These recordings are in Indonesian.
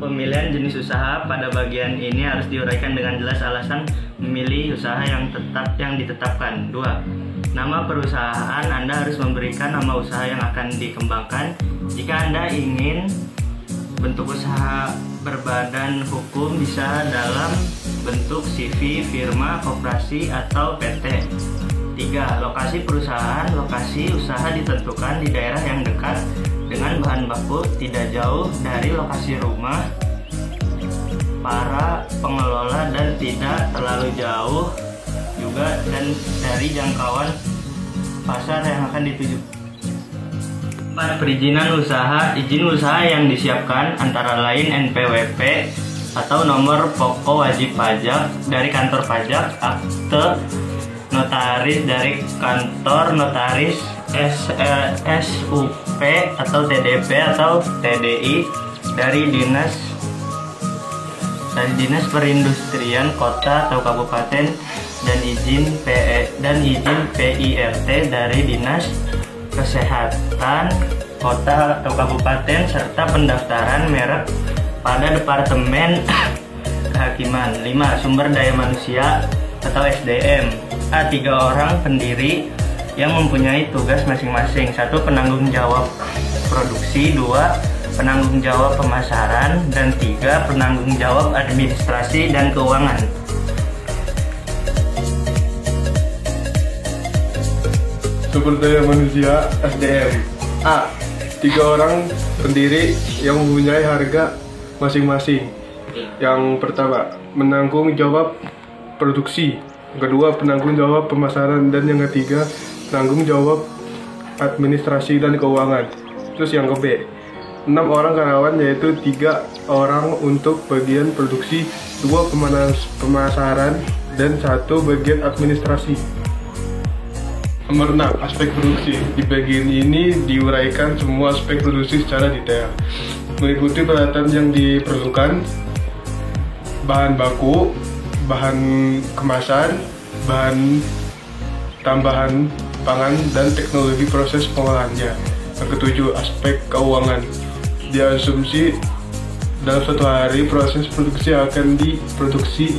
pemilihan jenis usaha. Pada bagian ini harus diuraikan dengan jelas alasan memilih usaha yang ditetapkan. 2. Nama perusahaan. Anda harus memberikan nama usaha yang akan dikembangkan. Jika Anda ingin bentuk usaha berbadan hukum, bisa dalam bentuk CV, firma, koperasi, atau PT. 3. Lokasi perusahaan. Lokasi usaha ditentukan di daerah yang dekat dengan bahan baku, tidak jauh dari lokasi rumah para pengelola dan tidak terlalu jauh juga dan dari jangkauan pasar yang akan dituju. 4. Perizinan usaha. Izin usaha yang disiapkan antara lain NPWP atau nomor pokok wajib pajak dari kantor pajak, akte notaris dari kantor notaris, SUP atau TDP atau TDI dari dinas perindustrian kota atau kabupaten, dan izin PIRT dari dinas kesehatan kota atau kabupaten, serta pendaftaran merek pada Departemen Kehakiman. 5. Sumber daya manusia atau SDM. 3 orang pendiri yang mempunyai tugas masing-masing. 1. Penanggung jawab produksi. 2. Penanggung jawab pemasaran. Dan 3. Penanggung jawab administrasi dan keuangan. Sumber daya manusia SDM. A. 3 orang pendiri yang mempunyai harga masing-masing. Yang pertama, menanggung jawab produksi. Yang kedua, penanggung jawab pemasaran. Dan yang ketiga, penanggung jawab administrasi dan keuangan. Terus yang ke B, 6 orang karyawan, yaitu 3 orang untuk bagian produksi, 2 pemasaran, dan 1 bagian administrasi. Nomor 6, aspek produksi. Di bagian ini diuraikan semua aspek produksi secara detail, meliputi peralatan yang diperlukan, bahan baku, bahan kemasan, bahan tambahan pangan, dan teknologi proses pengolahannya. Yang ketujuh, aspek keuangan. Diasumsi dalam suatu hari proses produksi akan diproduksi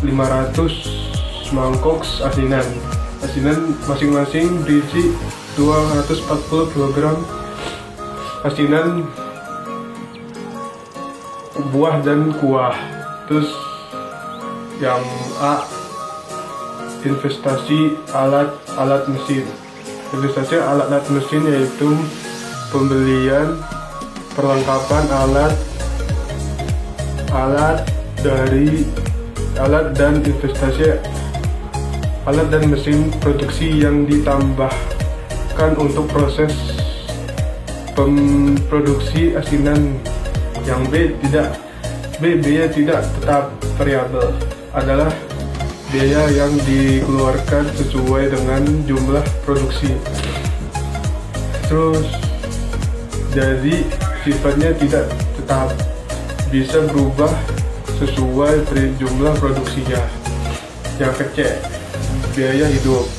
500 mangkok asinan. Asinan masing-masing berisi 240 kg asinan buah dan kuah. Terus yang A, investasi alat mesin. Investasi alat mesin yaitu pembelian perlengkapan alat dan investasi alat dan mesin produksi yang ditambahkan untuk proses pemproduksi asinan. Yang B, biaya tidak tetap variabel adalah biaya yang dikeluarkan sesuai dengan jumlah produksi. Terus jadi sifatnya tidak tetap, bisa berubah sesuai jumlah produksinya. Yang ke C, biaya hidup.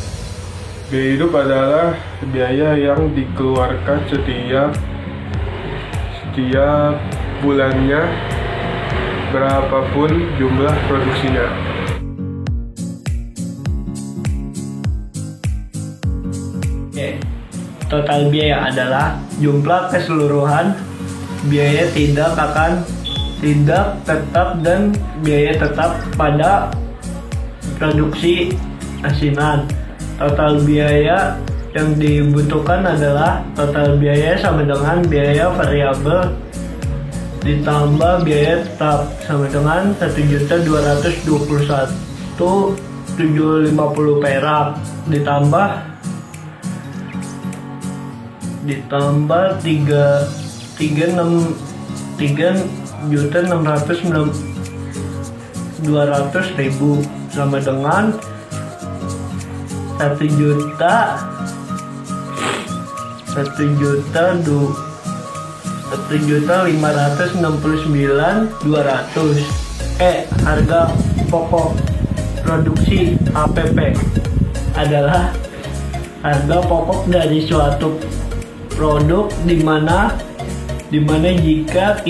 Biaya hidup adalah biaya yang dikeluarkan setiap bulannya, berapapun jumlah produksinya. Total biaya adalah jumlah keseluruhan biaya tidak tetap dan biaya tetap pada produksi asinan. Total biaya yang dibutuhkan adalah total biaya sama dengan biaya variabel ditambah biaya tetap sama dengan 1.221.750 perak ditambah 3.600.200.000 sama dengan 1.569.200. Harga pokok produksi HPP adalah harga pokok dari suatu produk di mana jika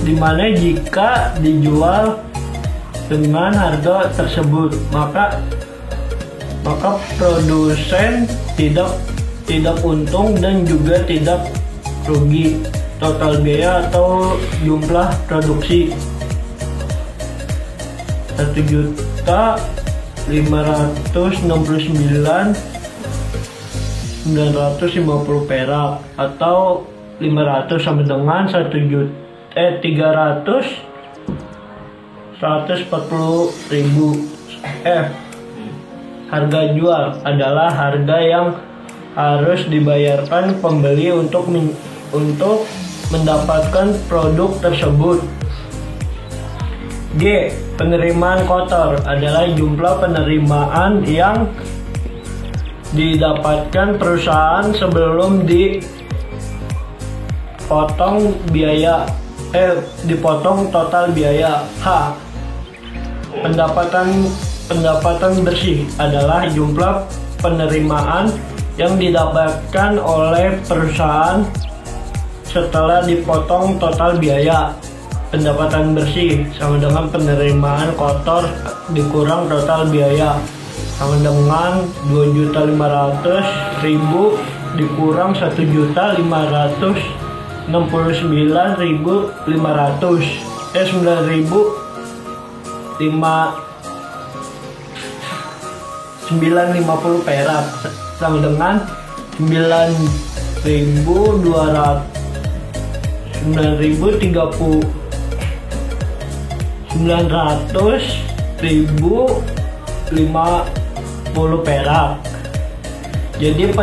dimana jika dijual dengan harga tersebut maka produsen tidak untung dan juga tidak rugi. Total biaya atau jumlah produksi 1.569.950 perak atau 500 sama dengan 140.000. Harga jual adalah harga yang harus dibayarkan pembeli untuk mendapatkan produk tersebut. G. Penerimaan kotor adalah jumlah penerimaan yang didapatkan perusahaan sebelum dipotong total biaya. H. Pendapatan bersih adalah jumlah penerimaan yang didapatkan oleh perusahaan setelah dipotong total biaya. Pendapatan bersih sama dengan penerimaan kotor dikurang total biaya, sama dengan 2.500.000 dikurang 1.569.500 950 perak sama dengan 900.050 perak. Jadi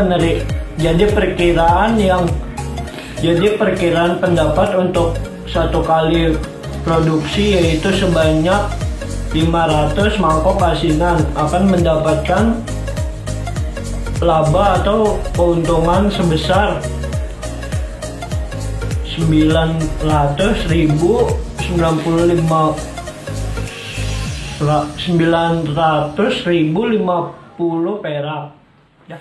perkiraan pendapat untuk satu kali produksi yaitu sebanyak 500 mangkok asinan akan mendapatkan laba atau keuntungan sebesar 900.050 perak. Ya.